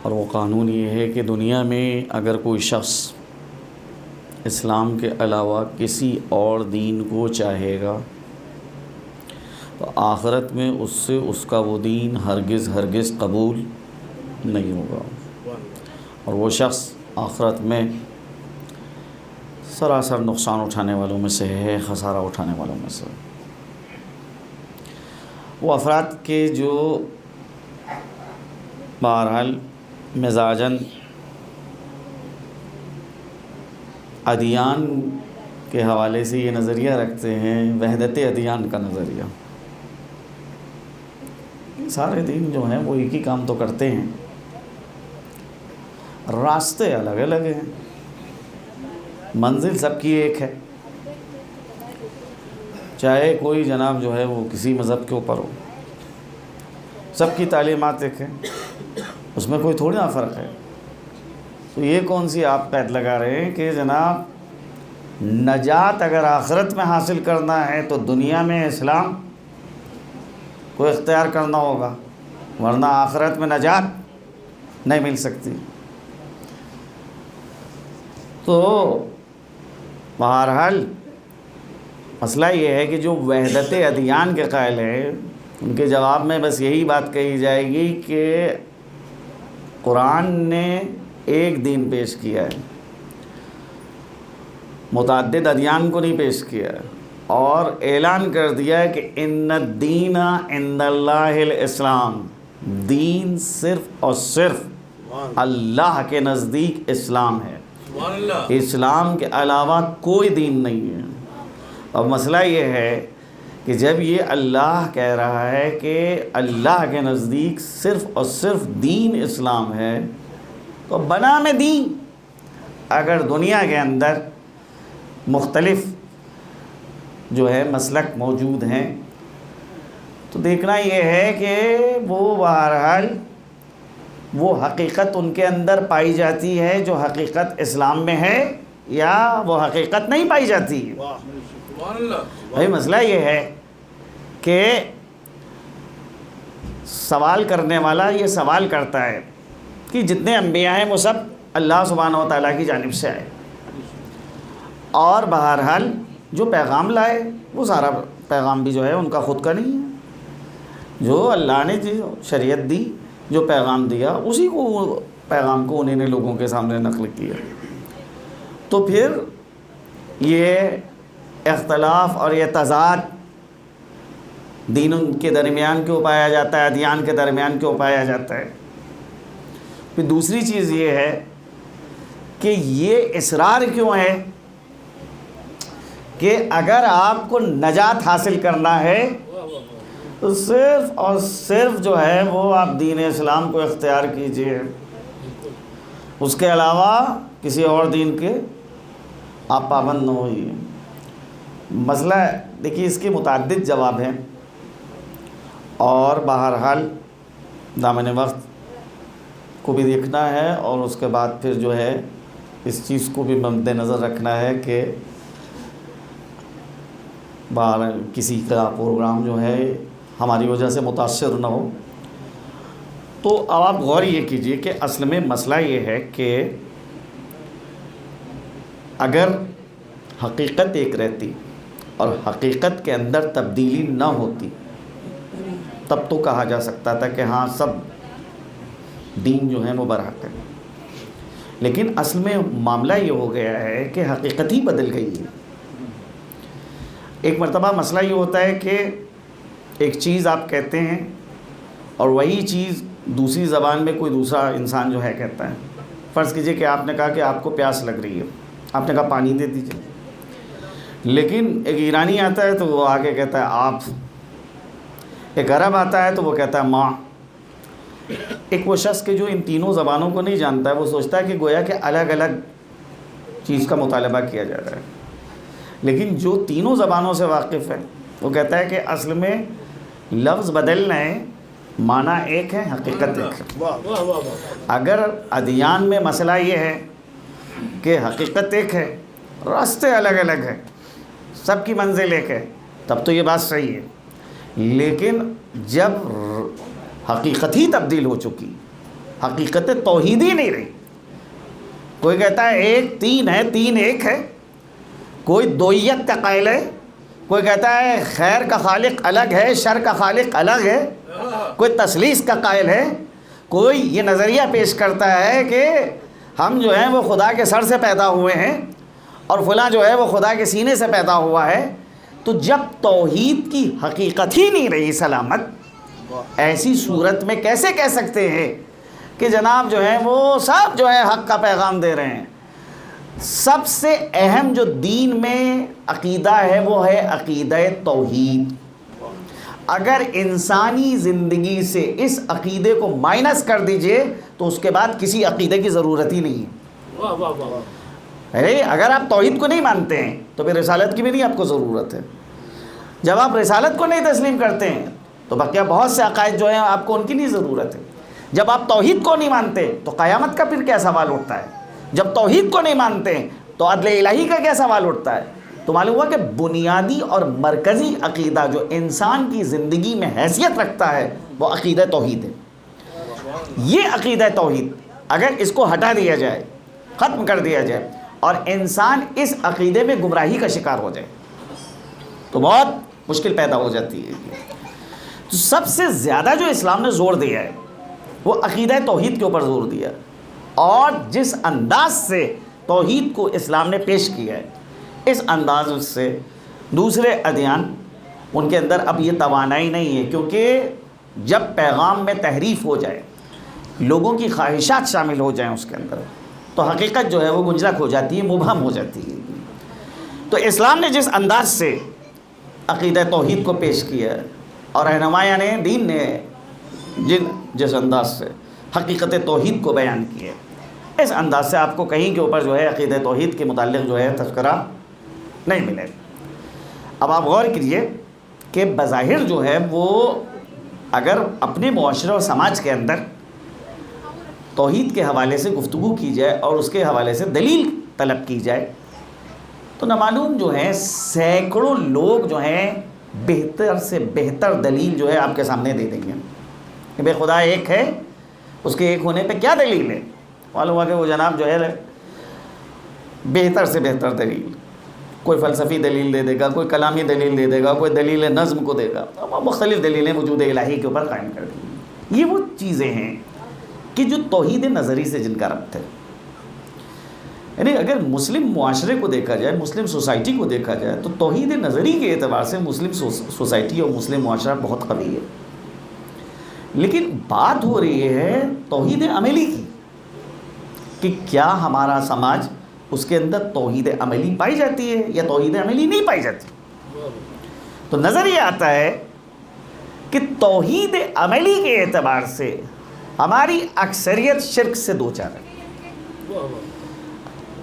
اور وہ قانون یہ ہے کہ دنیا میں اگر کوئی شخص اسلام کے علاوہ کسی اور دین کو چاہے گا تو آخرت میں اس سے اس کا وہ دین ہرگز ہرگز قبول نہیں ہوگا، اور وہ شخص آخرت میں سراسر نقصان اٹھانے والوں میں سے ہے، خسارہ اٹھانے والوں میں سے۔ وہ افراد کے جو بہرحال مزاجاً ادیان کے حوالے سے یہ نظریہ رکھتے ہیں، وحدت ادیان کا نظریہ، سارے دین جو ہیں وہ ایک ہی کام تو کرتے ہیں، راستے الگ الگ ہیں، منزل سب کی ایک ہے، چاہے کوئی جناب جو ہے وہ کسی مذہب کے اوپر ہو، سب کی تعلیمات ایک ہیں، اس میں کوئی تھوڑی نا فرق ہے۔ تو یہ کون سی آپ قید لگا رہے ہیں کہ جناب نجات اگر آخرت میں حاصل کرنا ہے تو دنیا میں اسلام کو اختیار کرنا ہوگا، ورنہ آخرت میں نجات نہیں مل سکتی۔ تو بہرحال مسئلہ یہ ہے کہ جو وحدت ادیان کے قائل ہیں ان کے جواب میں بس یہی بات کہی جائے گی کہ قرآن نے ایک دین پیش کیا ہے، متعدد ادیان کو نہیں پیش کیا ہے، اور اعلان کر دیا ہے کہ ان الدین عند اللہ الاسلام، دین صرف اور صرف اللہ کے نزدیک اسلام ہے، اسلام کے علاوہ کوئی دین نہیں ہے۔ اور مسئلہ یہ ہے کہ جب یہ اللہ کہہ رہا ہے کہ اللہ کے نزدیک صرف اور صرف دین اسلام ہے، تو بنا میں دین اگر دنیا کے اندر مختلف جو ہے مسلک موجود ہیں تو دیکھنا یہ ہے کہ وہ بہرحال وہ حقیقت ان کے اندر پائی جاتی ہے جو حقیقت اسلام میں ہے، یا وہ حقیقت نہیں پائی جاتی ہے۔ بھائی مسئلہ یہ ہے کہ سوال کرنے والا یہ سوال کرتا ہے کہ جتنے انبیاء ہیں وہ سب اللہ سبحانہ و تعالیٰ کی جانب سے آئے، اور بہرحال جو پیغام لائے وہ سارا پیغام بھی جو ہے ان کا خود کا نہیں ہے، جو اللہ نے جو شریعت دی، جو پیغام دیا، اسی کو پیغام کو انہیں نے لوگوں کے سامنے نقل کیا۔ تو پھر یہ اختلاف اور یہ تضاد دین کے درمیان کیوں پایا جاتا ہے، ادیان کے درمیان کیوں پایا جاتا ہے؟ پھر دوسری چیز یہ ہے کہ یہ اصرار کیوں ہے کہ اگر آپ کو نجات حاصل کرنا ہے تو صرف اور صرف جو ہے وہ آپ دین اسلام کو اختیار کیجئے، اس کے علاوہ کسی اور دین کے آپ پابند نہ ہوئیے۔ مسئلہ دیکھیے اس کے متعدد جواب ہیں، اور بہرحال دامن وقت کو بھی دیکھنا ہے، اور اس کے بعد پھر جو ہے اس چیز کو بھی مد نظر رکھنا ہے کہ بہرحال کسی کا پروگرام جو ہے ہماری وجہ سے متاثر نہ ہو۔ تو اب آپ غور یہ کیجئے کہ اصل میں مسئلہ یہ ہے کہ اگر حقیقت ایک رہتی اور حقیقت کے اندر تبدیلی نہ ہوتی تب تو کہا جا سکتا تھا کہ ہاں سب دین جو ہیں وہ برحق ہے، لیکن اصل میں معاملہ یہ ہو گیا ہے کہ حقیقت ہی بدل گئی ہے۔ ایک مرتبہ مسئلہ یہ ہوتا ہے کہ ایک چیز آپ کہتے ہیں اور وہی چیز دوسری زبان میں کوئی دوسرا انسان جو ہے کہتا ہے۔ فرض کیجئے کہ آپ نے کہا کہ آپ کو پیاس لگ رہی ہے، آپ نے کہا پانی دے دیجئے، لیکن ایک ایرانی آتا ہے تو وہ آگے کہتا ہے آپ، ایک عرب آتا ہے تو وہ کہتا ہے ماں۔ ایک وہ شخص کہ جو ان تینوں زبانوں کو نہیں جانتا ہے وہ سوچتا ہے کہ گویا کہ الگ الگ چیز کا مطالبہ کیا جا رہا ہے، لیکن جو تینوں زبانوں سے واقف ہے وہ کہتا ہے کہ اصل میں لفظ بدل رہے ہیں، معنی ایک ہے، حقیقت ایک ہے۔ اگر ادیان میں مسئلہ یہ ہے کہ حقیقت ایک ہے، راستے الگ الگ ہیں، سب کی منزل ایک ہے، تب تو یہ بات صحیح ہے، لیکن جب حقیقت ہی تبدیل ہو چکی حقیقت توحید ہی نہیں رہی. کوئی کہتا ہے ایک تین ہے، تین ایک ہے، کوئی دوئیت کا قائل ہے، کوئی کہتا ہے خیر کا خالق الگ ہے، شر کا خالق الگ ہے، کوئی تثلیث کا قائل ہے، کوئی یہ نظریہ پیش کرتا ہے کہ ہم جو ہیں وہ خدا کے سر سے پیدا ہوئے ہیں اور فلاں جو ہے وہ خدا کے سینے سے پیدا ہوا ہے. تو جب توحید کی حقیقت ہی نہیں رہی سلامت، ایسی صورت میں کیسے کہہ سکتے ہیں کہ جناب جو ہیں وہ سب جو ہے حق کا پیغام دے رہے ہیں؟ سب سے اہم جو دین میں عقیدہ ہے وہ ہے عقیدہ توحید. اگر انسانی زندگی سے اس عقیدے کو مائنس کر دیجئے تو اس کے بعد کسی عقیدے کی ضرورت ہی نہیں ہے. اگر آپ توحید کو نہیں مانتے ہیں تو پھر رسالت کی بھی نہیں آپ کو ضرورت ہے. جب آپ رسالت کو نہیں تسلیم کرتے ہیں تو بقیہ بہت سے عقائد جو ہیں آپ کو ان کی نہیں ضرورت ہے. جب آپ توحید کو نہیں مانتے تو قیامت کا پھر کیا سوال اٹھتا ہے؟ جب توحید کو نہیں مانتے ہیں تو عدل الہی کا کیا سوال اٹھتا ہے؟ تو معلوم ہوا کہ بنیادی اور مرکزی عقیدہ جو انسان کی زندگی میں حیثیت رکھتا ہے وہ عقیدہ توحید ہے. یہ عقیدہ توحید اگر اس کو ہٹا دیا جائے، ختم کر دیا جائے اور انسان اس عقیدے میں گمراہی کا شکار ہو جائے تو بہت مشکل پیدا ہو جاتی ہے. تو سب سے زیادہ جو اسلام نے زور دیا ہے وہ عقیدہ توحید کے اوپر زور دیا، اور جس انداز سے توحید کو اسلام نے پیش کیا ہے اس انداز سے دوسرے ادیان ان کے اندر اب یہ توانائی نہیں ہے. کیونکہ جب پیغام میں تحریف ہو جائے، لوگوں کی خواہشات شامل ہو جائیں اس کے اندر، تو حقیقت جو ہے وہ گنجلک ہو جاتی ہے، مبہم ہو جاتی ہے. تو اسلام نے جس انداز سے عقیدہ توحید کو پیش کیا ہے اور رہنمایان دین نے جس انداز سے حقیقت توحید کو بیان کیا ہے، اس انداز سے آپ کو کہیں کے اوپر جو ہے عقیدہ توحید کے متعلق جو ہے تذکرہ نہیں ملے. اب آپ غور کیجئے کہ بظاہر جو ہے وہ اگر اپنے معاشرے اور سماج کے اندر توحید کے حوالے سے گفتگو کی جائے اور اس کے حوالے سے دلیل طلب کی جائے تو نامعلوم جو ہیں سینکڑوں لوگ جو ہیں بہتر سے بہتر دلیل جو ہے آپ کے سامنے دے دیں گے کہ بے خدا ایک ہے، اس کے ایک ہونے پہ کیا دلیل ہے. معلوم ہوا کہ وہ جناب جو ہے بہتر سے بہتر دلیل، کوئی فلسفی دلیل دے دے گا، کوئی کلامی دلیل دے دے گا، کوئی دلیل نظم کو دے گا، مختلف دلیلیں وجود الہی کے اوپر قائم کر دیں. یہ وہ چیزیں ہیں کہ جو توحید نظری سے جن کا ربط ہے. یعنی اگر مسلم معاشرے کو دیکھا جائے، مسلم سوسائٹی کو دیکھا جائے تو توحید نظری کے اعتبار سے مسلم سوسائٹی اور مسلم معاشرہ بہت قوی ہے. لیکن بات ہو رہی ہے توحید عملی کی کہ کیا ہمارا سماج اس کے اندر توحید عملی پائی جاتی ہے یا توحید عملی نہیں پائی جاتی. تو نظر یہ آتا ہے کہ توحید عملی کے اعتبار سے ہماری اکثریت شرک سے دوچار ہے.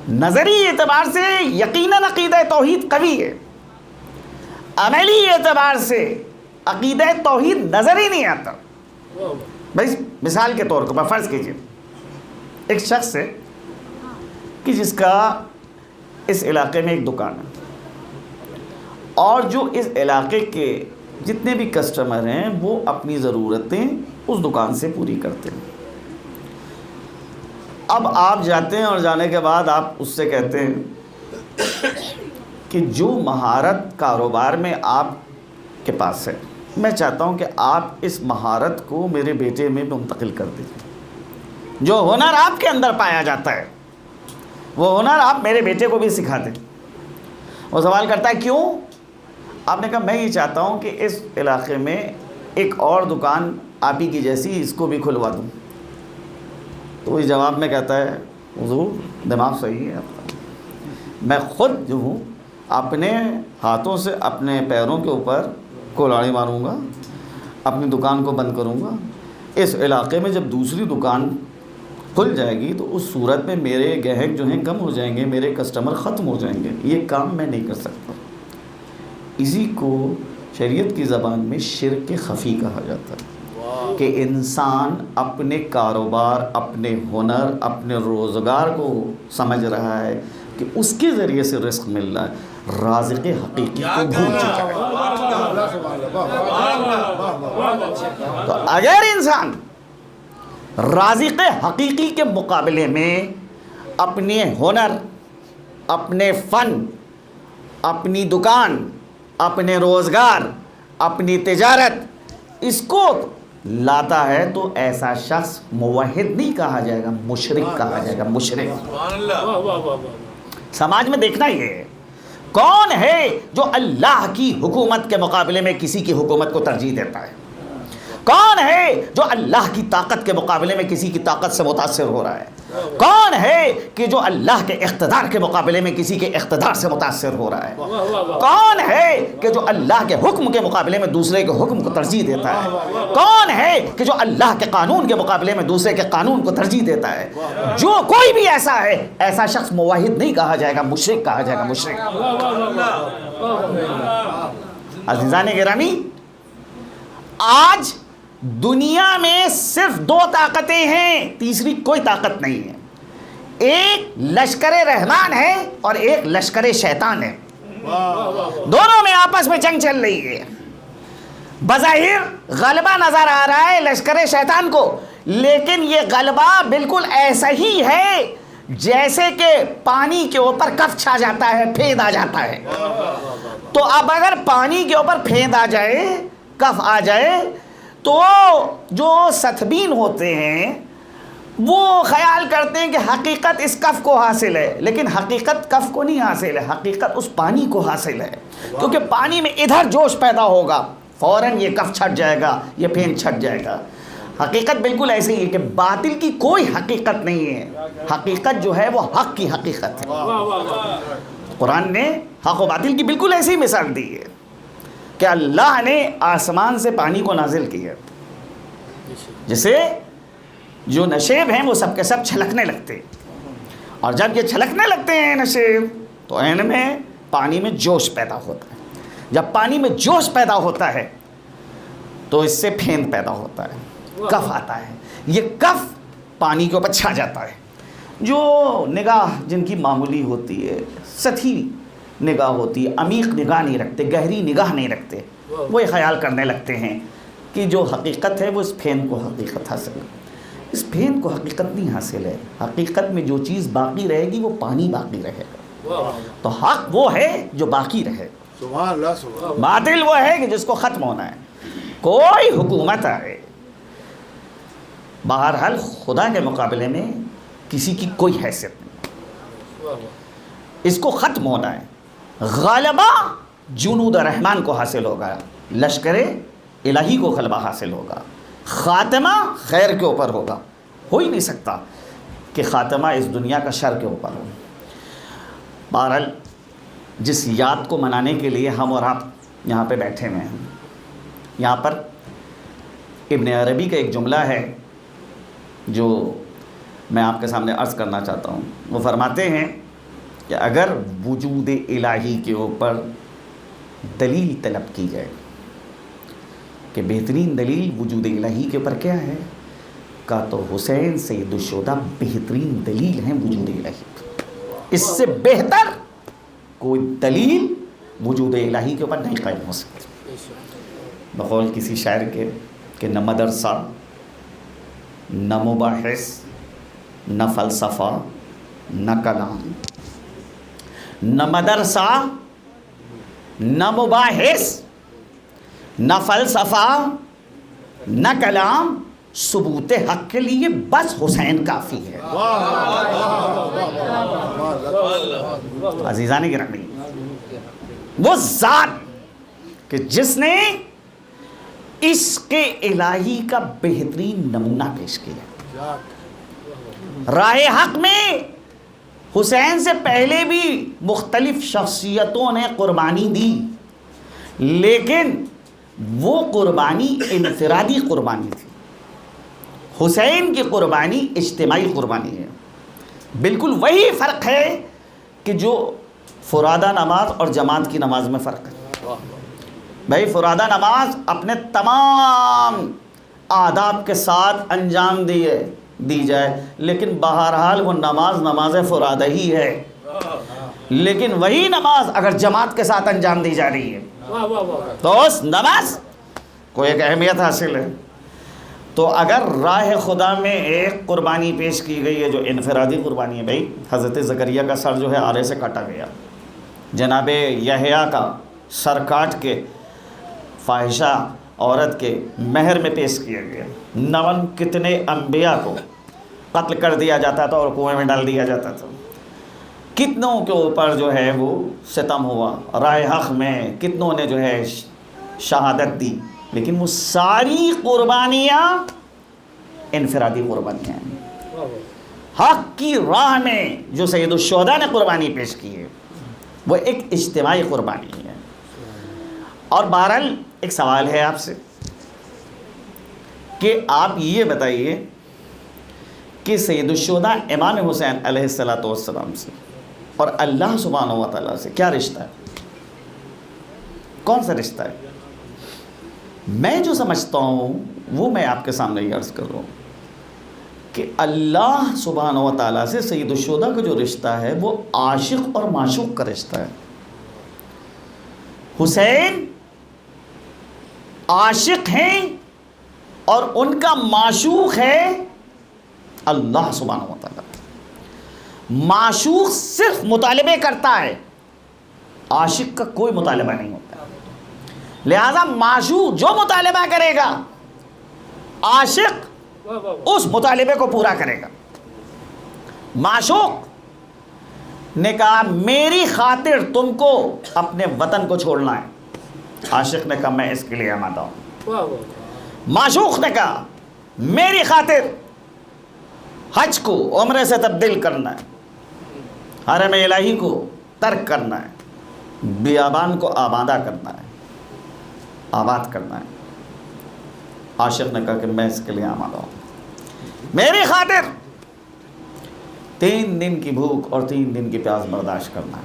نظری اعتبار سے یقیناً عقیدہ توحید قوی ہے، عملی اعتبار سے عقیدہ توحید نظر ہی نہیں آتا. بھائی مثال کے طور پر فرض کیجئے ایک شخص ہے کہ جس کا اس علاقے میں ایک دکان ہے اور جو اس علاقے کے جتنے بھی کسٹمر ہیں وہ اپنی ضرورتیں اس دکان سے پوری کرتے ہیں. اب آپ جاتے ہیں اور جانے کے بعد آپ اس سے کہتے ہیں کہ جو مہارت کاروبار میں آپ کے پاس ہے میں چاہتا ہوں کہ آپ اس مہارت کو میرے بیٹے میں منتقل کر دیجیے. جو ہنر آپ کے اندر پایا جاتا ہے وہ ہنر آپ میرے بیٹے کو بھی سکھا دیں. وہ سوال کرتا ہے کیوں؟ آپ نے کہا میں یہ چاہتا ہوں کہ اس علاقے میں ایک اور دکان آپ ہی کی جیسی اس کو بھی کھلوا دوں. تو اس جواب میں کہتا ہے حضور دماغ صحیح ہے آپ کا، میں خود جو ہوں اپنے ہاتھوں سے اپنے پیروں کے اوپر کلاڑی ماروں گا، اپنی دکان کو بند کروں گا. اس علاقے میں جب دوسری دکان کھل جائے گی تو اس صورت میں میرے گاہک جو ہیں کم ہو جائیں گے، میرے کسٹمر ختم ہو جائیں گے. یہ کام میں نہیں کر سکتا. اسی کو شریعت کی زبان میں شرک خفی کہا جاتا ہے کہ انسان اپنے کاروبار، اپنے ہنر، اپنے روزگار کو سمجھ رہا ہے کہ اس کے ذریعے سے رزق مل رہا ہے، رازق حقیقی کو بھول چکا ہے. تو اگر انسان رازق حقیقی کے مقابلے میں اپنے ہنر، اپنے فن، اپنی دکان، اپنے روزگار، اپنی تجارت، اس کو لاتا ہے تو ایسا شخص موحد نہیں کہا جائے گا، مشرک کہا جائے گا، مشرک۔ سماج میں دیکھنا یہ ہے، کون ہے جو اللہ کی حکومت کے مقابلے میں کسی کی حکومت کو ترجیح دیتا ہے؟ کون ہے جو اللہ کی طاقت کے مقابلے میں کسی کی طاقت سے متاثر ہو رہا ہے؟ کون ہے کہ جو اللہ کے اقتدار کے مقابلے میں کسی کے اقتدار سے متاثر ہو رہا ہے؟ کون ہے کہ جو اللہ کے حکم کے مقابلے میں دوسرے کے حکم کو ترجیح دیتا ہے؟ کون ہے کہ جو اللہ کے قانون کے مقابلے میں دوسرے کے قانون کو ترجیح دیتا ہے؟ جو کوئی بھی ایسا ہے، ایسا شخص موحد نہیں کہا جائے گا، مشرک کہا جائے گا، مشرک۔ عزیزان گرامی، آج دنیا میں صرف دو طاقتیں ہیں، تیسری کوئی طاقت نہیں ہے۔ ایک لشکر رحمان ہے اور ایک لشکر شیطان ہے۔ دونوں میں آپس میں جنگ چل رہی ہے۔ بظاہر غلبہ نظر آ رہا ہے لشکر شیطان کو، لیکن یہ غلبہ بالکل ایسا ہی ہے جیسے کہ پانی کے اوپر کف چھا جاتا ہے، پھیند آ جاتا ہے۔ تو اب اگر پانی کے اوپر پھیند آ جائے، کف آ جائے، تو جو سطبین ہوتے ہیں وہ خیال کرتے ہیں کہ حقیقت اس کف کو حاصل ہے، لیکن حقیقت کف کو نہیں حاصل ہے، حقیقت اس پانی کو حاصل ہے، کیونکہ پانی میں ادھر جوش پیدا ہوگا، فوراً یہ کف چھٹ جائے گا، یہ پھین چھٹ جائے گا۔ حقیقت بالکل ایسے ہی ہے کہ باطل کی کوئی حقیقت نہیں ہے، حقیقت جو ہے وہ حق کی حقیقت ہے۔ قرآن نے حق و باطل کی بالکل ایسی مثال دی ہے کہ اللہ نے آسمان سے پانی کو نازل کیا، جسے جو نشیب ہیں وہ سب کے سب چھلکنے لگتے، اور جب یہ چھلکنے لگتے ہیں نشیب تو عین میں پانی میں جوش پیدا ہوتا ہے۔ جب پانی میں جوش پیدا ہوتا ہے تو اس سے پھیند پیدا ہوتا ہے، کف آتا ہے، یہ کف پانی کے اوپر چھا جاتا ہے۔ جو نگاہ جن کی معمولی ہوتی ہے، سطحی نگاہ ہوتی ہے، عمیق نگاہ نہیں رکھتے، گہری نگاہ نہیں رکھتے، وہ یہ خیال کرنے لگتے ہیں کہ جو حقیقت ہے وہ اس پھیند کو حقیقت حاصل ہے۔ اس پھیند کو حقیقت نہیں حاصل ہے، حقیقت میں جو چیز باقی رہے گی وہ پانی باقی رہے گا۔ تو حق وہ ہے جو باقی رہے، سبحان اللہ، سبحان اللہ۔ باطل وہ ہے کہ جس کو ختم ہونا ہے۔ کوئی حکومت آئے، بہرحال خدا کے مقابلے میں کسی کی کوئی حیثیت نہیں، اس کو ختم ہونا ہے۔ غالبہ جنود رحمان کو حاصل ہوگا، لشکر الہی کو غلبہ حاصل ہوگا، خاتمہ خیر کے اوپر ہوگا۔ ہو ہی نہیں سکتا کہ خاتمہ اس دنیا کا شر کے اوپر ہو۔ بہرحال جس یاد کو منانے کے لیے ہم اور آپ یہاں پہ بیٹھے ہوئے ہیں، یہاں پر ابن عربی کا ایک جملہ ہے جو میں آپ کے سامنے عرض کرنا چاہتا ہوں۔ وہ فرماتے ہیں کہ اگر وجود الہی کے اوپر دلیل طلب کی جائے کہ بہترین دلیل وجود الہی کے اوپر کیا ہے، کہا تو حسین سید الشہداء بہترین دلیل ہیں وجود الہی پر۔ اس سے بہتر کوئی دلیل وجود الہی کے اوپر نہیں قائم ہو سکتی۔ بقول کسی شاعر کے کہ نہ مدرسہ، نہ مباحث، نہ فلسفہ، نہ کلام، نہ مدرسہ، نہ مباحث، نہ فلسفہ، نہ کلام، ثبوت حق کے لیے بس حسین کافی ہے۔ عزیزان گرامی، وہ ذات کہ جس نے عشق الہی کا بہترین نمونہ پیش کیا، راہ حق میں حسین سے پہلے بھی مختلف شخصیتوں نے قربانی دی، لیکن وہ قربانی انفرادی قربانی تھی، حسین کی قربانی اجتماعی قربانی ہے۔ بالکل وہی فرق ہے کہ جو فرادہ نماز اور جماعت کی نماز میں فرق ہے۔ بھائی فرادہ نماز اپنے تمام آداب کے ساتھ انجام دی جائے، لیکن بہرحال وہ نماز فرادہ ہی ہے، لیکن وہی نماز اگر جماعت کے ساتھ انجام دی جا رہی ہے تو اس نماز کو ایک اہمیت حاصل ہے۔ تو اگر راہ خدا میں ایک قربانی پیش کی گئی ہے جو انفرادی قربانی ہے، بھائی حضرت زکریا کا سر جو ہے آرے سے کاٹا گیا، جناب یحییٰ کا سر کاٹ کے فاحشہ عورت کے مہر میں پیش کیا گیا، 99 کتنے انبیاء کو قتل کر دیا جاتا تھا اور کنویں میں ڈال دیا جاتا تھا، کتنوں کے اوپر جو ہے وہ ستم ہوا، راہ حق میں کتنوں نے جو ہے شہادت دی، لیکن وہ ساری قربانیاں انفرادی قربانیاں ہیں۔ حق کی راہ میں جو سید الشہداء نے قربانی پیش کی ہے وہ ایک اجتماعی قربانی ہے۔ اور بہرحال ایک سوال ہے آپ سے کہ آپ یہ بتائیے کہ سید الشہداء امام حسین علیہ السلام سے اور اللہ سبحانہ و تعالیٰ سے کیا رشتہ ہے؟ کون سا رشتہ ہے؟ میں جو سمجھتا ہوں وہ میں آپ کے سامنے یہ عرض کر رہا ہوں کہ اللہ سبحانہ و تعالیٰ سے سید الشہداء کا جو رشتہ ہے وہ عاشق اور معشوق کا رشتہ ہے۔ حسین عاشق ہیں اور ان کا معشوق ہے اللہ سبحانہ و تعالیٰ۔ معشوق صرف مطالبے کرتا ہے، عاشق کا کوئی مطالبہ نہیں ہوتا، لہذا معشوق جو مطالبہ کرے گا عاشق اس مطالبے کو پورا کرے گا۔ معشوق نے کہا میری خاطر تم کو اپنے وطن کو چھوڑنا ہے، عاشق نے کہا میں اس کے لیے آمادہ ہوں۔ معشوق نے کہا میری خاطر حج کو عمرے سے تبدیل کرنا ہے، حرم الہی کو ترک کرنا ہے، بیابان کو آبادہ کرنا ہے، آباد کرنا ہے۔ عاشق نے کہا کہ میں اس کے لیے آمادہ ہوں، میری خاطر 3 دن کی بھوک اور 3 دن کی پیاس برداشت کرنا ہے۔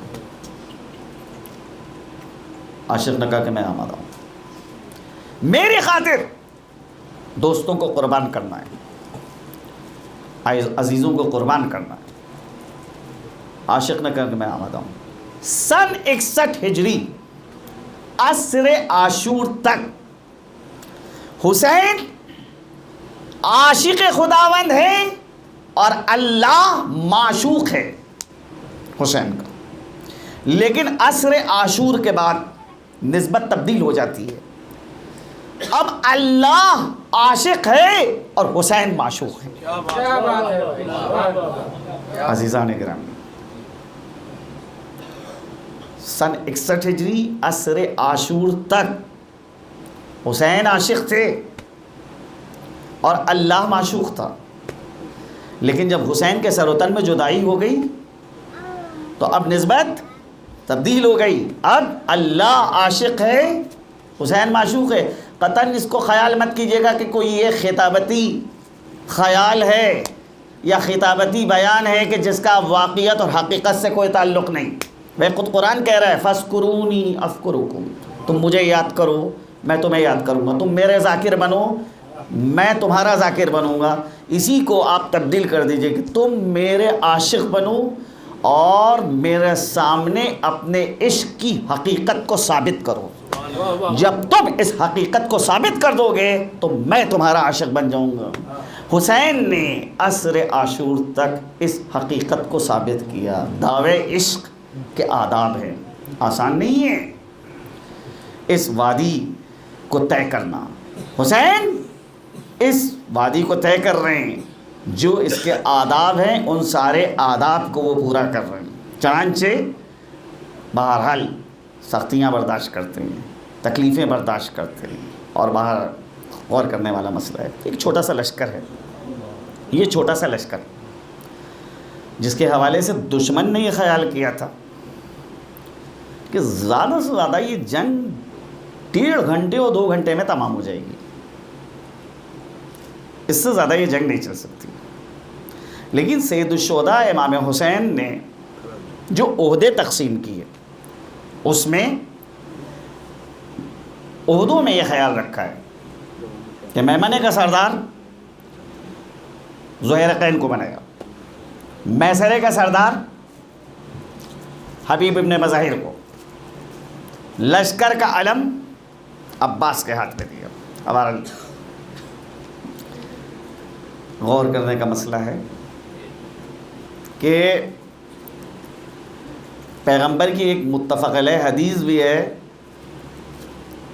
عاشق نے کہا کہ میں آمادہ ہوں، میری خاطر دوستوں کو قربان کرنا ہے، عزیزوں کو قربان کرنا ہے۔ عاشق نے کہا کہ میں آمادہ ہوں۔ سن 61 ہجری عصر عاشور تک حسین عاشق خداوند ہے اور اللہ معشوق ہے حسین کا، لیکن عصر عاشور کے بعد نسبت تبدیل ہو جاتی ہے، اب اللہ عاشق ہے اور حسین معشوق ہے۔ عزیزان گرامی، سن 61 ہجری عصر عاشور تک حسین عاشق تھے اور اللہ معشوق تھا، لیکن جب حسین کے سر و تن میں جدائی ہو گئی تو اب نسبت تبدیل ہو گئی، اب اللہ عاشق ہے حسین معشوق ہے۔ قطعاً اس کو خیال مت کیجیے گا کہ کوئی یہ خطابتی خیال ہے یا خطابتی بیان ہے کہ جس کا واقعیت اور حقیقت سے کوئی تعلق نہیں۔ وہ خود قرآن کہہ رہا ہے فَاذْكُرُونِي أَذْكُرُكُمْ، تم مجھے یاد کرو میں تمہیں یاد کروں گا، تم میرے ذاکر بنو میں تمہارا ذاکر بنوں گا۔ اسی کو آپ تبدیل کر دیجئے کہ تم میرے عاشق بنو اور میرے سامنے اپنے عشق کی حقیقت کو ثابت کرو۔ جب تم اس حقیقت کو ثابت کر دو گے تو میں تمہارا عاشق بن جاؤں گا۔ حسین نے عصر عاشور تک اس حقیقت کو ثابت کیا۔ دعوے عشق کے آداب ہیں، آسان نہیں ہے اس وادی کو طے کرنا۔ حسین اس وادی کو طے کر رہے ہیں، جو اس کے آداب ہیں ان سارے آداب کو وہ پورا کر رہے ہیں، چنانچہ بہرحال سختیاں برداشت کرتے ہیں، تکلیفیں برداشت کرتے ہیں، اور باہر غور کرنے والا مسئلہ ہے۔ ایک چھوٹا سا لشکر ہے، یہ چھوٹا سا لشکر جس کے حوالے سے دشمن نے یہ خیال کیا تھا کہ زیادہ سے زیادہ یہ جنگ 1.5 گھنٹے اور 2 گھنٹے میں تمام ہو جائے گی، اس سے زیادہ یہ جنگ نہیں چل سکتی۔ لیکن سید الشہداء امام حسین نے جو عہدے تقسیم کیے اس میں عہدوں میں یہ خیال رکھا ہے کہ میمنے کا سردار زہیرقین کو بنائے گا، میسرے کا سردار حبیب ابن مظاہر کو، لشکر کا علم عباس کے ہاتھ میں دیا۔ ہمارا غور کرنے کا مسئلہ ہے کہ پیغمبر کی ایک متفق علیہ حدیث بھی ہے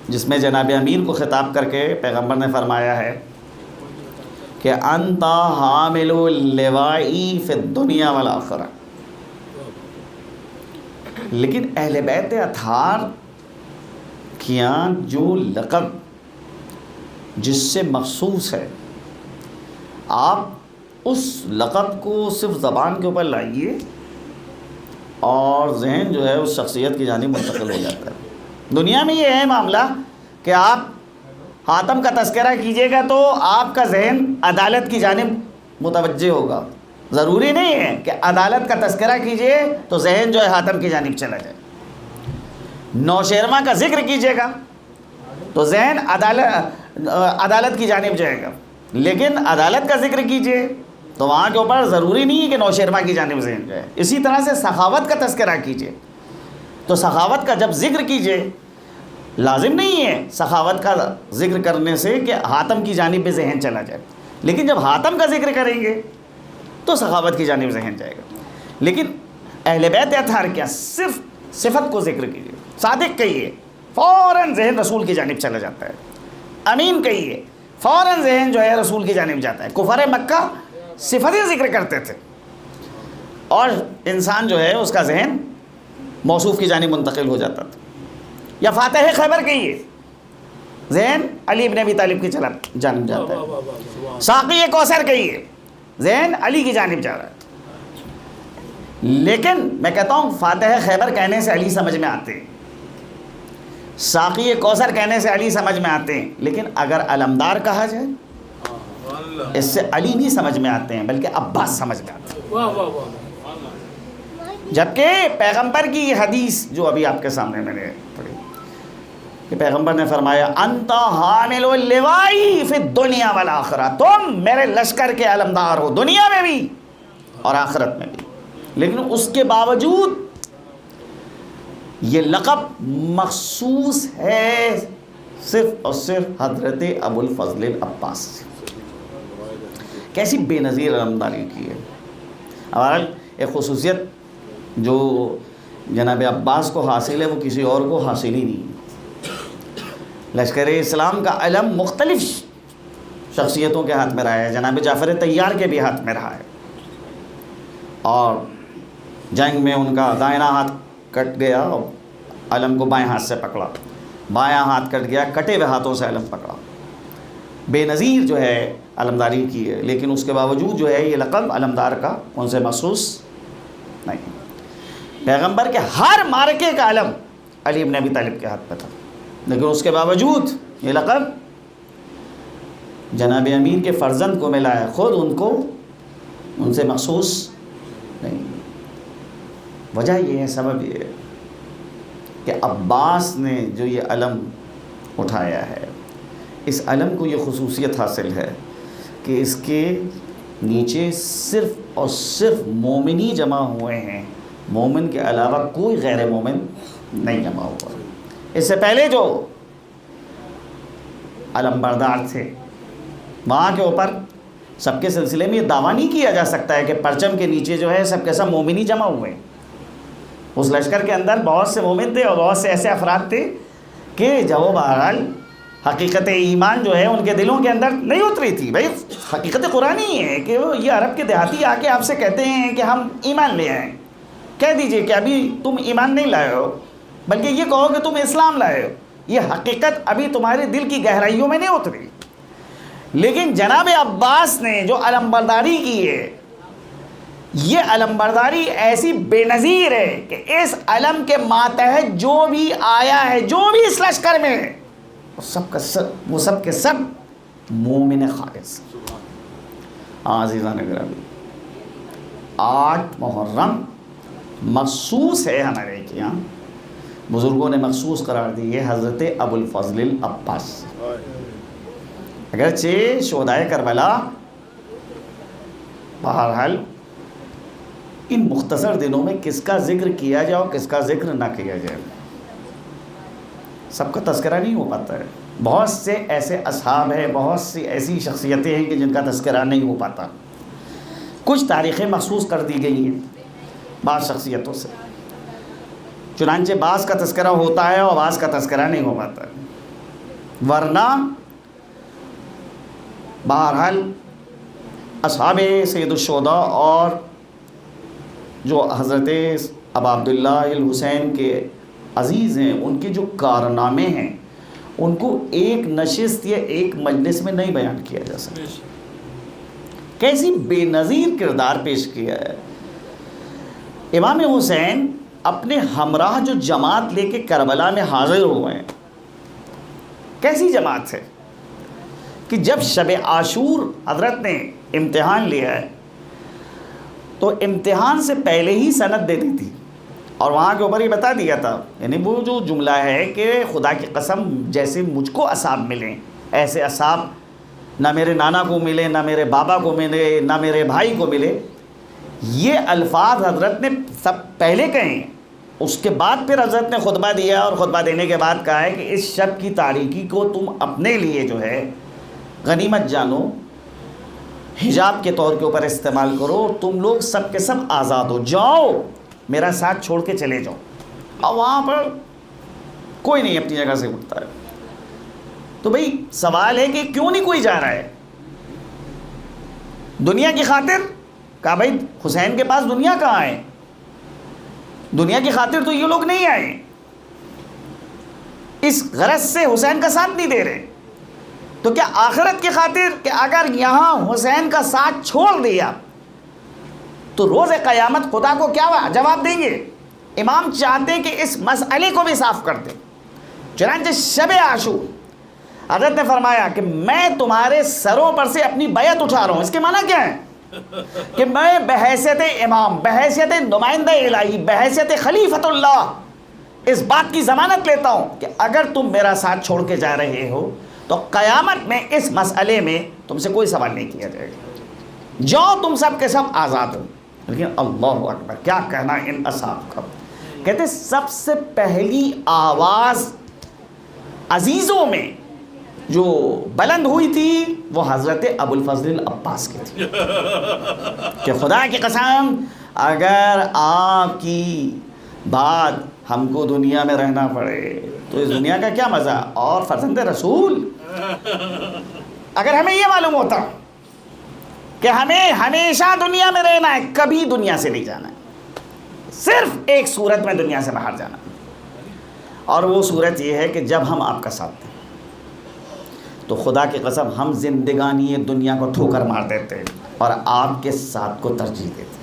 جس میں جناب امیر کو خطاب کر کے پیغمبر نے فرمایا ہے کہ انت حامل اللوائی فی الدنیا والآخرہ. لیکن اہل بیت اطہار کیا جو لقب جس سے مخصوص ہے، آپ اس لقب کو صرف زبان کے اوپر لائیے اور ذہن جو ہے اس شخصیت کی جانب منتقل ہو جاتا ہے. دنیا میں یہ ہے معاملہ کہ آپ حاتم کا تذکرہ کیجئے گا تو آپ کا ذہن عدالت کی جانب متوجہ ہوگا. ضروری نہیں ہے کہ عدالت کا تذکرہ کیجئے تو ذہن جو ہے حاتم کی جانب چلا جائے. نوشیروان کا ذکر کیجئے گا تو ذہن عدالت کی جانب جائے گا. لیکن عدالت کا ذکر کیجئے تو وہاں کے اوپر ضروری نہیں ہے کہ نوشیروان کی جانب ذہن جائے. اسی طرح سے سخاوت کا تذکرہ کیجئے تو سخاوت کا جب ذکر کیجئے، لازم نہیں ہے سخاوت کا ذکر کرنے سے کہ حاتم کی جانب میں ذہن چلا جائے. لیکن جب حاتم کا ذکر کریں گے تو سخاوت کی جانب ذہن جائے گا. لیکن اہل بیت اطہار کیا صرف صفت کو ذکر کیجئے، صادق کہیے فوراً ذہن رسول کی جانب چلا جاتا ہے. امین کہیے فوراً ذہن جو ہے رسول کی جانب جاتا ہے. کفار مکہ صفت ذکر کرتے تھے اور انسان جو ہے اس کا ذہن موصوف کی جانب منتقل ہو جاتا تھا. یا فاتح خیبر کہیے، ذہن علی ابن ابی طالب کی جانب جاتا ہے. ساقی کوثر کہیے، ذہن علی کی جانب جا رہا ہے. لیکن میں کہتا ہوں فاتح خیبر کہنے سے علی سمجھ میں آتے ہیں، ساقی کوثر کہنے سے علی سمجھ میں آتے ہیں. لیکن اگر علمدار کہا جائے اس سے علی نہیں سمجھ میں آتے ہیں بلکہ عباس سمجھ میں آتے ہیں. جبکہ پیغمبر کی یہ حدیث جو ابھی آپ کے سامنے میں نے پڑھی کہ پیغمبر نے فرمایا انت حامل اللوائی فی الدنیا والآخرہ، تم میرے لشکر کے علمدار ہو دنیا میں بھی اور آخرت میں بھی. لیکن اس کے باوجود یہ لقب مخصوص ہے صرف اور صرف حضرت ابو الفضل العباس سے. کیسی بے نظیر علمداری کی ہے. اور ایک خصوصیت جو جناب عباس کو حاصل ہے وہ کسی اور کو حاصل ہی نہیں. لشکر اسلام کا علم مختلف شخصیتوں کے ہاتھ میں رہا ہے. جناب جعفر طیار کے بھی ہاتھ میں رہا ہے اور جنگ میں ان کا دائنا ہاتھ کٹ گیا اور علم کو بائیں ہاتھ سے پکڑا، بایاں ہاتھ کٹ گیا، کٹے ہوئے ہاتھوں سے علم پکڑا. بے نظیر جو ہے علمداری کی ہے. لیکن اس کے باوجود جو ہے یہ لقب علمدار کا ان سے مخصوص نہیں. پیغمبر کے ہر مارکے کا علم علی ابن ابی طالب کے ہاتھ پہ تھا، لیکن اس کے باوجود یہ لقب جناب امیر کے فرزند کو ملا ہے، خود ان سے مخصوص نہیں. وجہ یہ ہے، سبب یہ ہے کہ عباس نے جو یہ علم اٹھایا ہے، اس علم کو یہ خصوصیت حاصل ہے کہ اس کے نیچے صرف اور صرف مومن ہی جمع ہوئے ہیں، مومن کے علاوہ کوئی غیر مومن نہیں جمع ہوا. اس سے پہلے جو علم بردار تھے وہاں کے اوپر سب کے سلسلے میں یہ دعویٰ نہیں کیا جا سکتا ہے کہ پرچم کے نیچے جو ہے سب کے سب مومن ہی جمع ہوئے ہیں. اس لشکر کے اندر بہت سے مومن تھے اور بہت سے ایسے افراد تھے کہ جو بہرحال حقیقت ایمان جو ہے ان کے دلوں کے اندر نہیں اتری تھی. بھائی حقیقت قرآنی ہے کہ وہ یہ عرب کے دیہاتی آ کے آپ سے کہتے ہیں کہ ہم ایمان لے آئیں. کہہ دیجئے کہ ابھی تم ایمان نہیں لائے ہو بلکہ یہ کہو کہ تم اسلام لائے ہو. یہ حقیقت ابھی تمہارے دل کی گہرائیوں میں نہیں اتری. لیکن جناب عباس نے جو علم برداری کی ہے، یہ علم برداری ایسی بے نظیر ہے کہ اس علم کے ماتحت جو بھی آیا ہے، جو بھی اس لشکر میں ہے، وہ سب کے سب مومن خالص. عزیزان گرامی، 8 محرم مخصوص ہے ہمارے یہاں، بزرگوں نے مخصوص قرار دی ہے حضرت ابو الفضل العباس. اگرچہ شہدائے کربلا بہرحال ان مختصر دنوں میں کس کا ذکر کیا جائے اور کس کا ذکر نہ کیا جائے، سب کا تذکرہ نہیں ہو پاتا ہے. بہت سے ایسے اصحاب ہیں, بہت سی ایسی شخصیتیں ہیں کہ جن کا تذکرہ نہیں ہو پاتا. کچھ تاریخیں مخصوص کر دی گئی ہیں بعض شخصیتوں سے, چنانچہ بعض کا تذکرہ ہوتا ہے اور بعض کا تذکرہ نہیں ہو پاتا. ورنہ بہرحال اصحاب سید الشہداء اور جو حضرت ابا عبداللہ الحسین کے عزیز ہیں, ان کے جو کارنامے ہیں ان کو ایک نشست یا ایک مجلس میں نہیں بیان کیا جا سکتا. کیسی بے نظیر کردار پیش کیا ہے. امام حسین اپنے ہمراہ جو جماعت لے کے کربلا میں حاضر ہوئے ہیں, کیسی جماعت ہے کہ جب شب عاشور حضرت نے امتحان لیا ہے تو امتحان سے پہلے ہی سند دے دی تھی, اور وہاں کے اوپر یہ بتا دیا تھا, یعنی وہ جو جملہ ہے کہ خدا کی قسم جیسے مجھ کو اصحاب ملیں ایسے اصحاب نہ میرے نانا کو ملے, نہ میرے بابا کو ملے, نہ میرے بھائی کو ملے. یہ الفاظ حضرت نے سب پہلے کہے ہیں. اس کے بعد پھر حضرت نے خطبہ دیا, اور خطبہ دینے کے بعد کہا ہے کہ اس شب کی تاریکی کو تم اپنے لیے جو ہے غنیمت جانو, حجاب کے طور کے اوپر استعمال کرو, تم لوگ سب کے سب آزاد ہو جاؤ, میرا ساتھ چھوڑ کے چلے جاؤ. اور وہاں پر کوئی نہیں اپنی جگہ سے اٹھتا ہے. تو بھئی سوال ہے کہ کیوں نہیں کوئی جا رہا ہے؟ دنیا کی خاطر؟ کہا بھائی حسین کے پاس دنیا کہاں ہے, دنیا کی خاطر تو یہ لوگ نہیں آئے, اس غرض سے حسین کا ساتھ نہیں دے رہے. تو کیا آخرت کی خاطر کہ اگر یہاں حسین کا ساتھ چھوڑ دیا تو روز قیامت خدا کو کیا جواب دیں گے؟ امام چاہتے ہیں کہ اس مسئلے کو بھی صاف کر دیں. چنانچہ شب عاشور حضرت نے فرمایا کہ میں تمہارے سروں پر سے اپنی بیعت اٹھا رہا ہوں. اس کے معنی کیا ہے؟ کہ میں بحیثیت امام, بحیثیت نمائندہ الہی, بحیثیت خلیفۃ اللہ اس بات کی ضمانت لیتا ہوں کہ اگر تم میرا ساتھ چھوڑ کے جا رہے ہو تو قیامت میں اس مسئلے میں تم سے کوئی سوال نہیں کیا جائے گا, جاؤ تم سب کے سب آزاد ہو. لیکن اللہ اکبر کیا کہنا ان اصحاب کا. کہتے سب سے پہلی آواز عزیزوں میں جو بلند ہوئی تھی وہ حضرت ابو الفضل العباس کی تھی کہ خدا کی قسم اگر آپ کی بات ہم کو دنیا میں رہنا پڑے تو اس دنیا کا کیا مزہ, اور فرزند رسول اگر ہمیں یہ معلوم ہوتا کہ ہمیں ہمیشہ دنیا میں رہنا ہے, کبھی دنیا سے نہیں جانا ہے, صرف ایک صورت میں دنیا سے باہر جانا, اور وہ صورت یہ ہے کہ جب ہم آپ کا ساتھ دیں تو خدا کی قسم ہم زندگانی دنیا کو ٹھوکر مار دیتے اور آپ کے ساتھ کو ترجیح دیتے.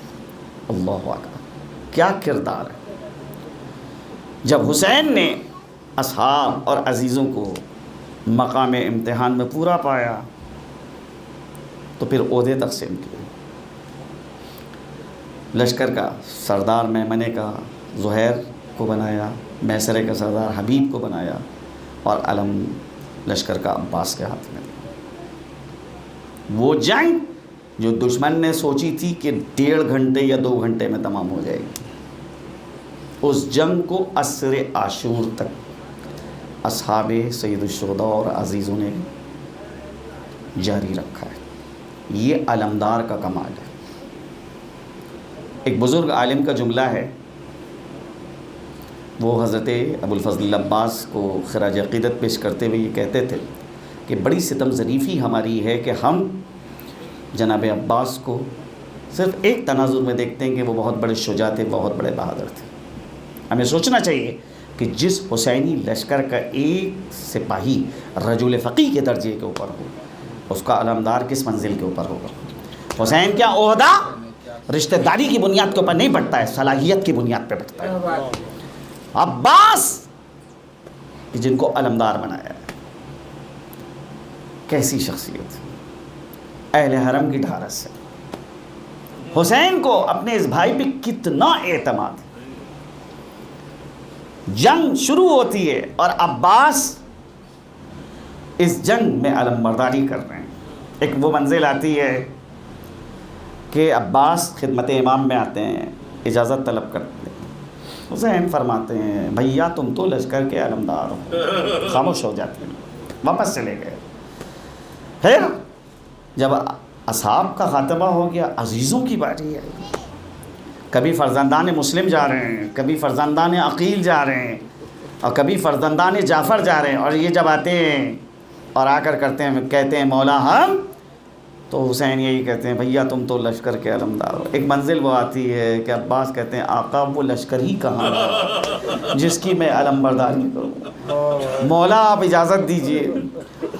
اللہ اکبر کیا کردار ہے. جب حسین نے اصحاب اور عزیزوں کو مقام امتحان میں پورا پایا تو پھر عہدے تقسیم کیے. لشکر کا سردار میمنے کا زہیر کو بنایا, میسرے کا سردار حبیب کو بنایا, اور علم لشکر کا عباس کے ہاتھ میں. وہ جنگ جو دشمن نے سوچی تھی کہ 1.5 گھنٹے یا 2 گھنٹے میں تمام ہو جائے گی, اس جنگ کو عصر عاشور تک اصحاب سید الشہداء اور عزیزوں نے جاری رکھا ہے. یہ علمدار کا کمال ہے. ایک بزرگ عالم کا جملہ ہے, وہ حضرت ابو الفضل العباس کو خراج عقیدت پیش کرتے ہوئے یہ کہتے تھے کہ بڑی ستم ظریفی ہماری ہے کہ ہم جناب عباس کو صرف ایک تناظر میں دیکھتے ہیں کہ وہ بہت بڑے شجاع تھے, بہت بڑے بہادر تھے. ہمیں سوچنا چاہیے کہ جس حسینی لشکر کا ایک سپاہی رجل فقیہ کے درجے کے اوپر ہو, اس کا علمدار کس منزل کے اوپر ہوگا. حسین کیا عہدہ رشتہ داری کی بنیاد کے اوپر نہیں بڑھتا ہے, صلاحیت کی بنیاد پہ بڑھتا ہے. عباس جن کو علمدار بنایا ہے, کیسی شخصیت, اہل حرم کی ڈھارس ہے. حسین کو اپنے اس بھائی پہ کتنا اعتماد ہے. جنگ شروع ہوتی ہے اور عباس اس جنگ میں علم برداری کر رہے ہیں. ایک وہ منزل آتی ہے کہ عباس خدمت امام میں آتے ہیں, اجازت طلب کرتے ہیں, حسین فرماتے ہیں بھیا تم تو لشکر کے علمدار ہو، خاموش ہو جاتے ہیں، واپس چلے گئے۔ پھر جب اصحاب کا خاتمہ ہو گیا، عزیزوں کی باری ہے، کبھی فرزندان مسلم جا رہے ہیں، کبھی فرزندان عقیل جا رہے ہیں، اور کبھی فرزندان جعفر جا رہے ہیں، اور یہ جب آتے ہیں اور آ کر کہتے ہیں مولا ہم، تو حسین یہی کہتے ہیں بھیا تم تو لشکر کے علمدار ہو۔ ایک منزل وہ آتی ہے کہ عباس کہتے ہیں آقا وہ لشکر ہی کہاں ہے جس کی میں علم برداری کروں، مولا آپ اجازت دیجئے۔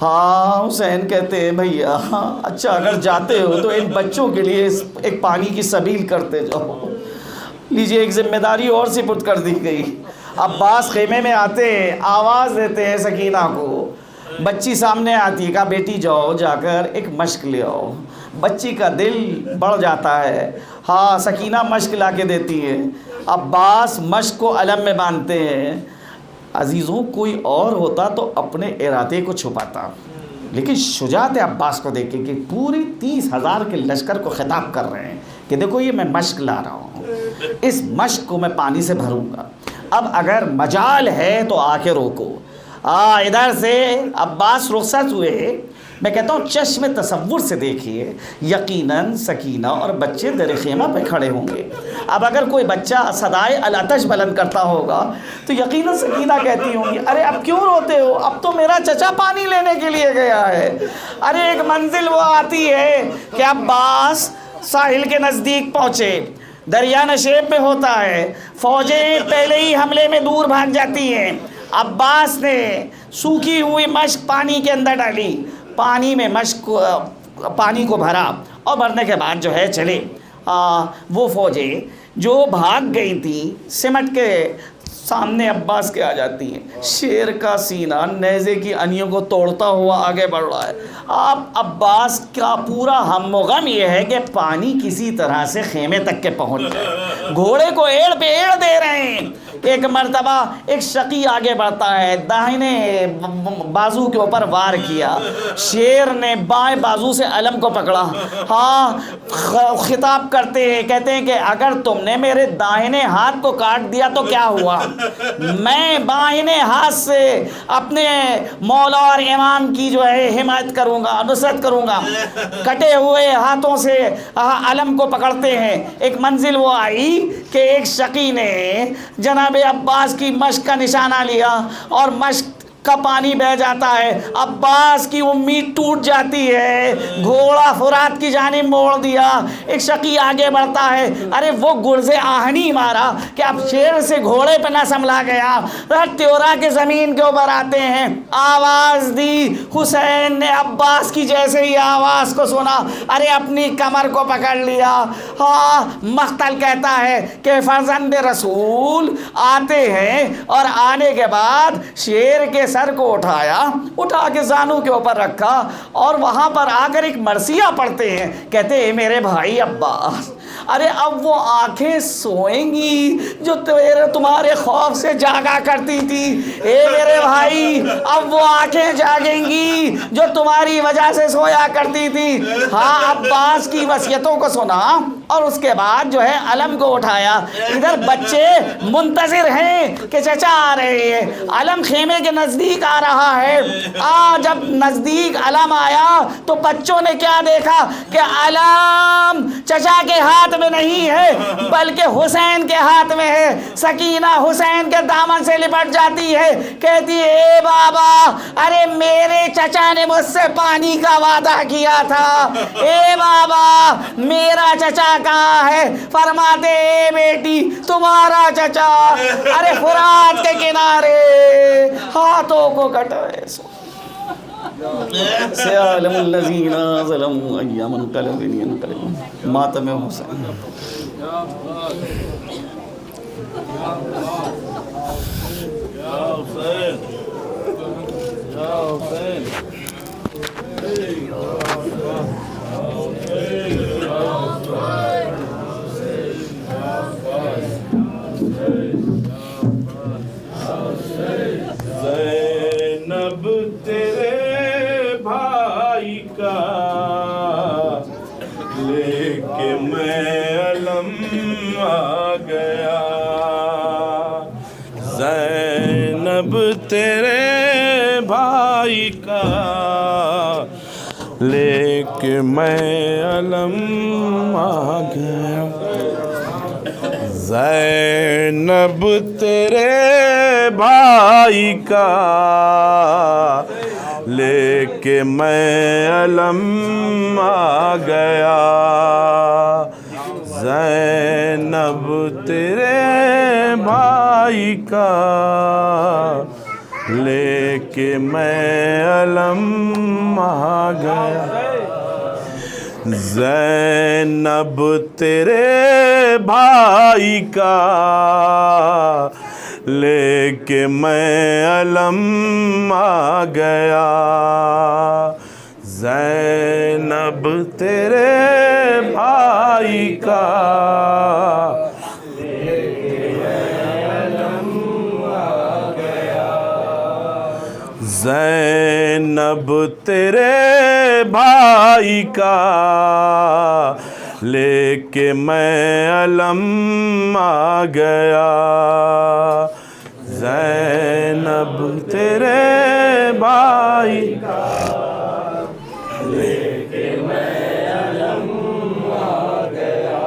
ہاں حسین کہتے ہیں بھیا اچھا اگر جاتے ہو تو ان بچوں کے لیے ایک پانی کی سبیل کرتے جاؤ، لیجئے ایک ذمہ داری اور سپرد کر دی گئی۔ عباس خیمے میں آتے ہیں، آواز دیتے ہیں سکینہ کو، بچی سامنے آتی ہے، کہا بیٹی جاؤ جا کر ایک مشق لے آؤ۔ بچی کا دل بڑھ جاتا ہے، ہاں سکینہ مشق لا کے دیتی ہے، عباس مشق کو علم میں باندھتے ہیں۔ عزیزوں کوئی اور ہوتا تو اپنے ارادے کو چھپاتا، لیکن شجاعت عباس کو دیکھیں کہ پوری 30,000 کے لشکر کو خطاب کر رہے ہیں کہ دیکھو یہ میں مشق لا رہا ہوں، اس مشق کو میں پانی سے بھروں گا، اب اگر مجال ہے تو آ کے روکو۔ ادھر سے عباس رخصت ہوئے، میں کہتا ہوں چشم تصور سے دیکھیے، یقیناً سکینہ اور بچے در خیمہ پہ کھڑے ہوں گے۔ اب اگر کوئی بچہ صدائے الاتش بلند کرتا ہوگا تو یقیناً سکینہ کہتی ہوں گی ارے اب کیوں روتے ہو، اب تو میرا چچا پانی لینے کے لیے گیا ہے۔ ارے ایک منزل وہ آتی ہے کہ عباس ساحل کے نزدیک پہنچے، دریا نشیب میں ہوتا ہے، فوجیں پہلے ہی حملے میں دور بھاگ جاتی ہیں۔ عباس نے سوکھی ہوئی مشق پانی کے اندر ڈالی، پانی میں پانی کو بھرا، اور بھرنے کے بعد جو ہے چلے۔ وہ فوجیں جو بھاگ گئی تھیں سمٹ کے سامنے عباس کے آ جاتی ہیں، شیر کا سینہ نیزے کی انیوں کو توڑتا ہوا آگے بڑھ رہا ہے۔ اب عباس کا پورا ہم و غم یہ ہے کہ پانی کسی طرح سے خیمے تک کے پہنچ جائے، گھوڑے کو ایڑ پہ ایڑ دے رہے ہیں۔ ایک مرتبہ ایک شقی آگے بڑھتا ہے، داہنے بازو کے اوپر وار کیا، شیر نے بائیں بازو سے علم کو پکڑا، خطاب کرتے ہیں، کہتے ہیں کہ اگر تم نے میرے داہنے ہاتھ کو کاٹ دیا تو کیا ہوا، میں بائیں ہاتھ سے اپنے مولا اور امام کی جو ہے حمایت کروں گا، نصرت کروں گا۔ کٹے ہوئے ہاتھوں سے علم کو پکڑتے ہیں۔ ایک منزل وہ آئی کہ ایک شقی نے جناب عباس کی مشق کا نشانہ لیا اور مشق کا پانی بہ جاتا ہے، عباس کی امید ٹوٹ جاتی ہے، گھوڑا فرات کی جانب موڑ دیا۔ ایک شقی آگے بڑھتا ہے، ارے وہ گرز آہنی مارا کہ اب شیر سے گھوڑے پہ نہ سنبھلا گیا، تیورا کے زمین کے اوپر آتے ہیں، آواز دی۔ حسین نے عباس کی جیسے ہی آواز کو سنا، ارے اپنی کمر کو پکڑ لیا۔ مقتل کہتا ہے کہ فرزند رسول آتے ہیں اور آنے کے بعد شیر کے سر کو اٹھا کے زانوں کے اوپر رکھا، اور وہاں پر آ کر ایک مرثیہ پڑھتے ہیں، کہتے ہیں میرے بھائی عباس، ارے اب وہ آنکھیں سوئیں گی جو تمہارے خوف سے جاگا کرتی تھی، اے میرے بھائی اب وہ آنکھیں جاگیں گی جو تمہاری وجہ سے سویا کرتی تھی۔ عباس کی وصیتوں کو سنا اور اس کے بعد جو ہے علم کو اٹھایا۔ ادھر بچے منتظر ہیں کہ چچا آ رہے ہیں، علم خیمے کے نزدیک آ رہا ہے۔ جب نزدیک علم آیا تو بچوں نے کیا دیکھا کہ علم چچا کے ہاتھ میں نہیں ہے بلکہ حسین کے ہاتھ میں ہے۔ سکینہ حسین کے دامن سے لپٹ جاتی ہے، کہتی ہے اے بابا، ارے میرے چچا نے مجھ سے پانی کا وعدہ کیا تھا، اے بابا میرا چچا کہاں ہے؟ فرماتے اے بیٹی تمہارا چچا ارے فرات کے کنارے ہاتھوں کو کٹائے سیعلم الذین ظلموا ای منقلب ینقلبون۔ ماتم حسین۔ زینب تیرے بھائی کا لے کے میں علم آ گیا، زینب تیرے بھائی کا لے کے میں علم آ گیا زینب تیرے بھائی کا لے کے میں علم آ گیا زینب تیرے بھائی کا لے کے میں علم آ گیا زینب تیرے بھائی کا لے کے میں علم آ گیا زینب تیرے بھائی کا زینب تیرے بھائی کا لے کے میں علم آ گیا زینب تیرے بھائی کا لے کے میں علم آ گیا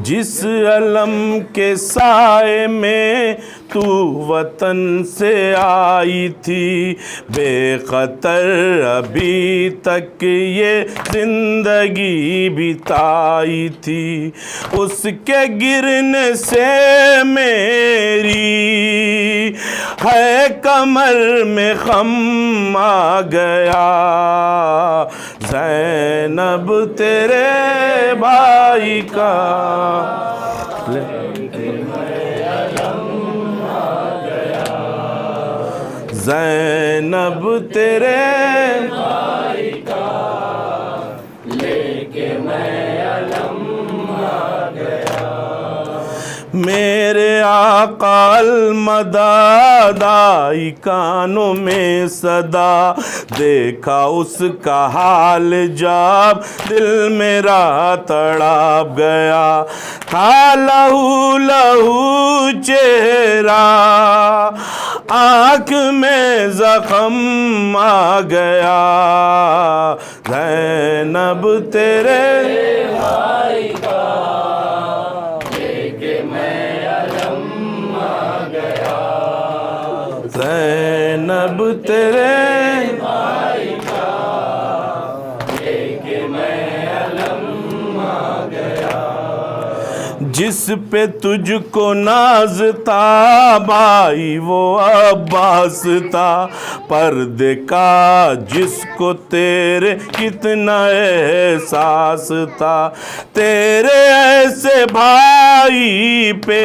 جس علم کے سائے میں تو وطن سے آئی تھی بے خطر ابھی تک یہ زندگی بتائی تھی اس کے گرنے سے میری ہے کمر میں خم آ گیا زینب تیرے بھائی کا زینب تیرے بھائی کا لے کے میں علم آ گیا میرے آقا المدد آئی کانوں میں صدا دیکھا اس کا حال جب دل میرا تڑپ گیا تھا لہو لہو چہرہ آنکھ میں زخم آ گیا زینب تیرے بھائی کا لے کے میں علم آ گیا زینب تیرے بھائی کا لے کے میں علم آ گیا جس پہ تجھ کو ناز تھا بھائی وہ عباس تھا پردے کا جس کو تیرے کتنا احساس تھا تیرے ایسے بھائی پہ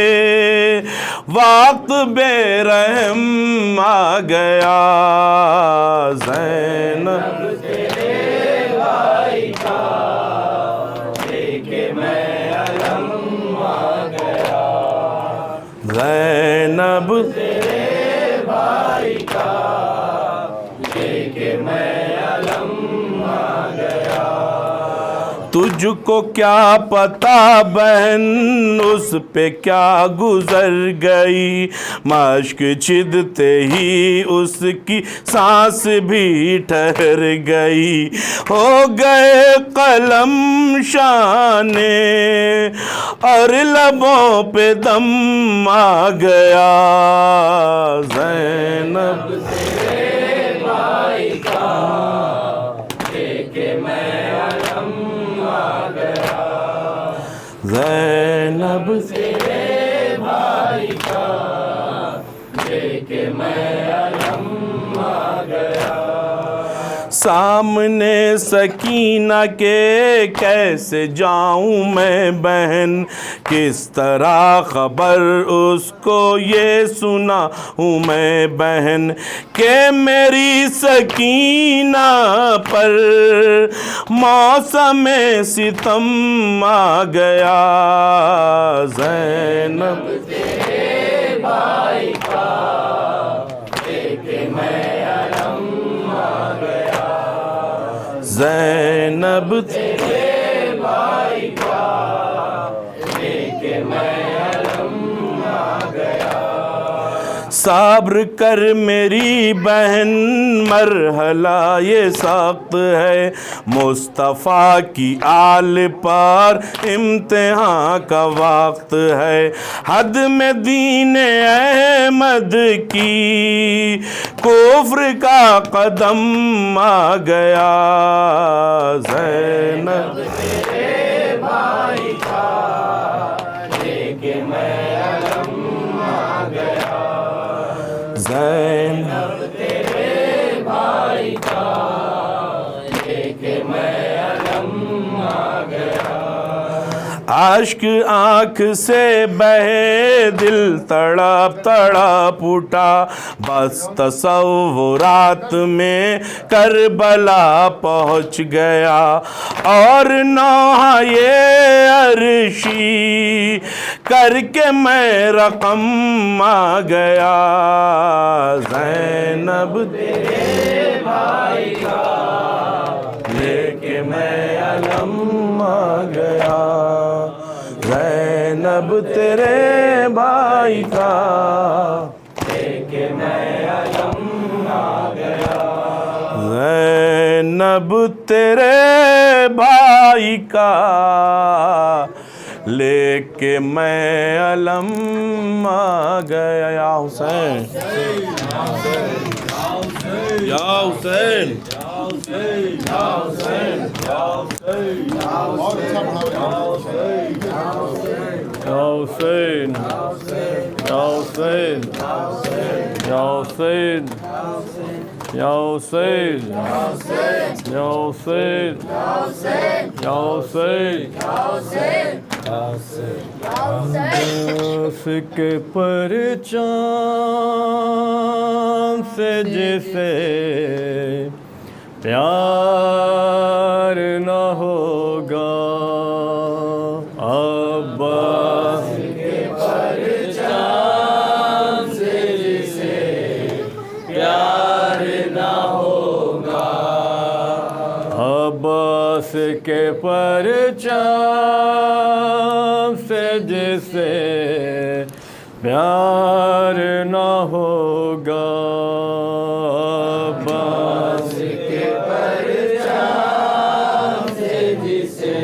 وقت بے رحم آ گیا زینب تیرے بھائی کا لے کے میں علم آ گیا زینب تیرے بھائی کا لے کے میں علم آ گیا تجھ کو کیا پتا بہن اس پہ کیا گزر گئی مشک چھدتے ہی اس کی سانس بھی ٹھہر گئی ہو گئے قلم شانے اور لبوں پہ دم آ گیا زینب تیرے بھائی کا لے کے میں علم آ گیا زینب تیرے بھائی کا لے کے میں علم آ گیا سامنے سکینہ کے کیسے جاؤں میں بہن کس طرح خبر اس کو یہ سنا ہوں میں بہن کہ میری سکینہ پر موسم ستم آ گیا زینب تیرے بھائی کا لے کے میں علم آ گیا زینب تیرے بھائی کا لے کے میں علم آ گیا صبر کر میری بہن مرحلہ یہ سخت ہے، مصطفیٰ کی آل پر امتحان کا وقت ہے، حد میں دین احمد کی کفر کا قدم آ گیا، زینب تیرے بھائی کا لے کے میں علم آ گیا، زینب تیرے بھائی کا لے کے میں علم آ گیا، اشک آنکھ سے بہے دل تڑپ تڑپ اٹھا، بس تصورات میں کربلا پہنچ گیا، اور نوحہ یہ عرشی کر کے میں رقم آ گیا، زینب تیرے بھائی کا لے کے میں علم آ گیا، زینب تیرے بھائی کا لے کے میں علم آ گیا، زینب تیرے بھائی کا لے کے میں علم آ گیا، یا حسین یا حسین اس کے پرچام سے جسے پیار نہ ہوگا، عباس کے پرچام سے جسے پیار نہ ہوگا، عباس کے پرچام سے جسے پیار نہ ہوگا، عباس کے پرچام سے جسے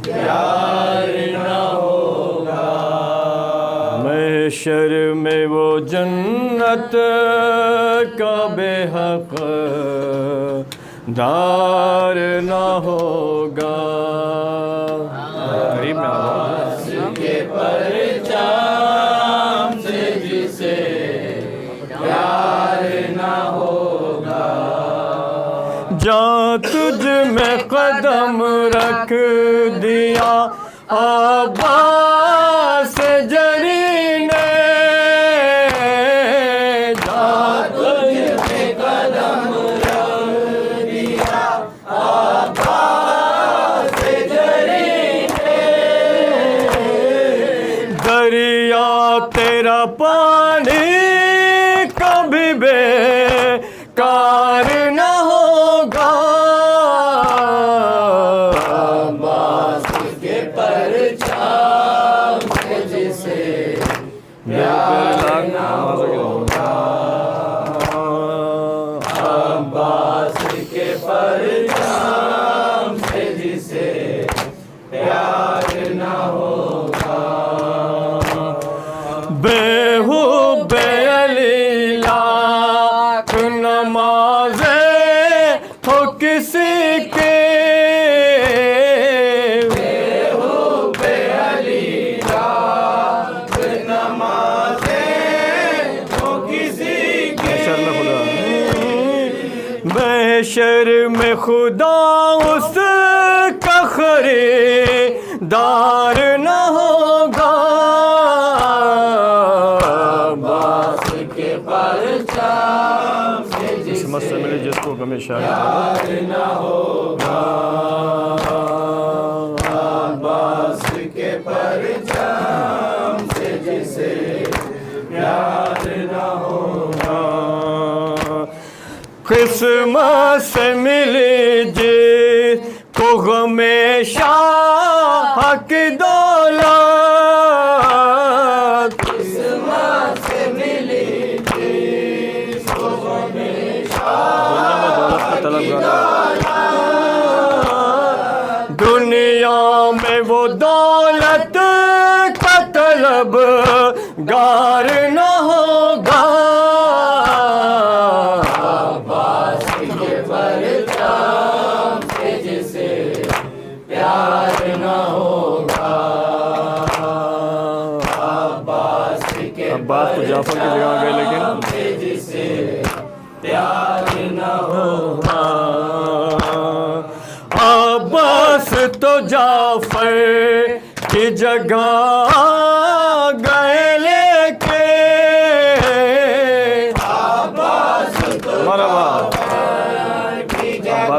پیار نہ ہوگا، محشر میں وہ جنت کا بے حق دار نہ ہوگا، قریب میں عباس کے پرچام سے جسے پیار نہ ہوگا، جہاں تجھ میں قدم رکھ دیا عباس جری نے، جہاں تجھ میں قدم رکھ دیا عباس جری نے، دریا تیرا پانی کبھی بے کار نہ ہوگا، عباس کے پرچام سے جسے پیار نہ ہوگا، عباس کے پرچام سے جسے پیار نہ ہوگا، بے حب علی لاکھ نمازیں ہو کسی کے، بے حب علی لاکھ نمازیں ہو کسی کے، محشر میں خدا اس کا خریدار نہ ہوگا، عباس کے پرچام سے جسے جس کو پیار نہ ہوگا، عباس کے پرچام سے جسے پیار نہ ہوگا، قسمت سے ملی جس کو غم شاہ کی دولت، قسمت سے ملی جنت کا طلب گار نہ ہوگا. عباس کے پرچم سے جسے پیار نہ ہوگا. عباس تو جعفر کی جگہ گئے لیکن جسے پیار نہ ہوگا. عباس تو جعفر کی جگہ گئے لیکن عباس تو جعفر کی جگہ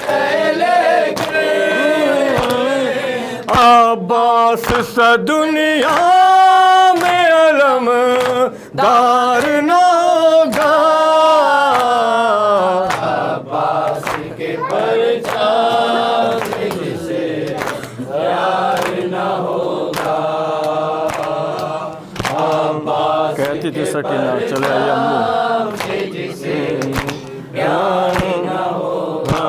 گئے لیکن عباس سا دنیا میں علم دار نہ ہوگا. عباس کے پرچم سے جسے پیار نہ ہوگا. عباس کہتی تھی سکینہ چلے آئیے امو سے جسے پیار نہ ہوگا.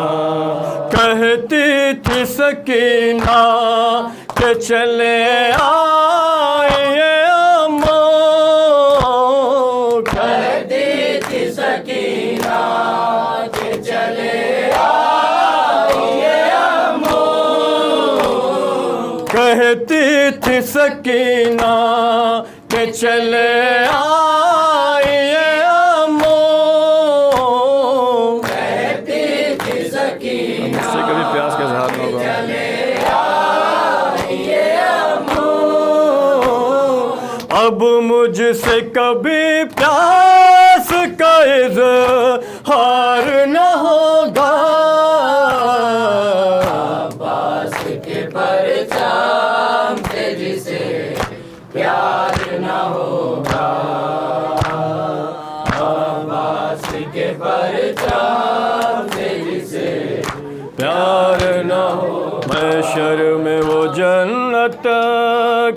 کہتی تھی سکینہ کہ چلے آئیے امو. کہتی تھی سکینہ کہ چلے آئیے امو. کہتی تھی سکینہ کہ چلے آئیے امو. کہتی تھی سکینہ اس سے کبھی پیاس کا اظہار نہ ہوگا. اب مجھ سے کبھی پیاس کا اظہار نہ ہوگا. عباس کے پرچم سے جسے پیار نہ ہوگا. عباس کے پرچم سے جسے پیار نہ ہو. محشر میں وہ جنت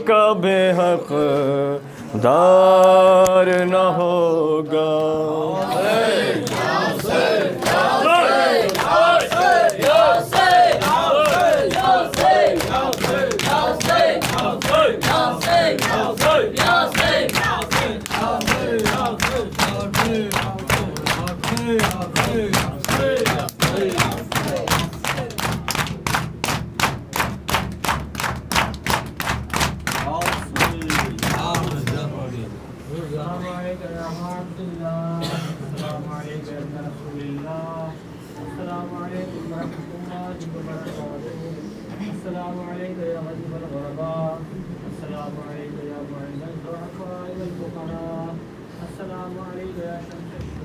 کا بے حق دار نہ ہوگا. السلام علیکم یا غریب الغرباء. السلام علیکم یا معز الضعفاء والفقراء. السلام علیکم یا شمس